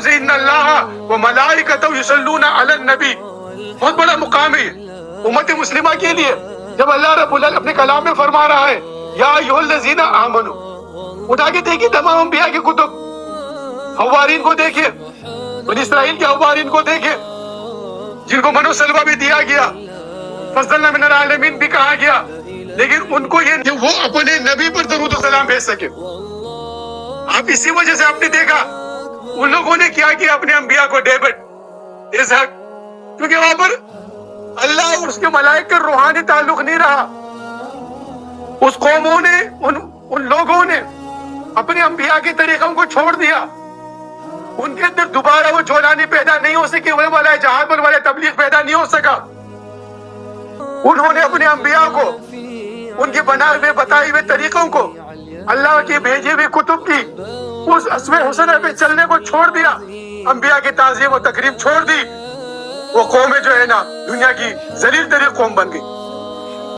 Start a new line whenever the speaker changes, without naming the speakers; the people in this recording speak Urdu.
لفظ ان اللہ و ملائکتہ یصلون علی النبی، بہت بڑا مقام ہے امت مسلمہ کے لیے. جب اللہ رب العالمین اپنے کلام میں فرما رہا ہے یا ایھا الذین آمنو، اٹھا کے دیکھیے تمام انبیاء کی کتب، حوارین کو دیکھیے، بنی اسرائیل کے حوارین کو دیکھیے جن کو منو سلوہ بھی دیا گیا، فضلنا من العالمین بھی کہا گیا، لیکن ان کو یہ کہ وہ اپنے نبی پر درود و سلام بھیج سکے. آپ اسی وجہ سے آپ نے دیکھا ان لوگوں نے کیا کیا اپنے انبیاء کو ڈیوڈ اسحاق، کیونکہ وہاں پر اللہ اور اس کے ملائکہ کا روحانی تعلق نہیں رہا. اس قوموں نے ان لوگوں نے اپنے انبیاء کے طریقوں کو چھوڑ دیا، ان کے اندر دوبارہ وہ جولانی پیدا نہیں ہو سکی، وہ والا جہاد پر والا تبلیغ پیدا نہیں ہو سکا. انہوں نے اپنے انبیاء کو ان کے بنائے ہوئے بتائے ہوئے طریقوں کو، اللہ کے بھیجے ہوئے کتب کی اس اسوہ حسنہ پہ چلنے کو چھوڑ دیا، انبیاء کی تعظیم و تکریم چھوڑ دی. وہ قوم جو ہے نا دنیا کی ذلیل ترین قوم بن گئی.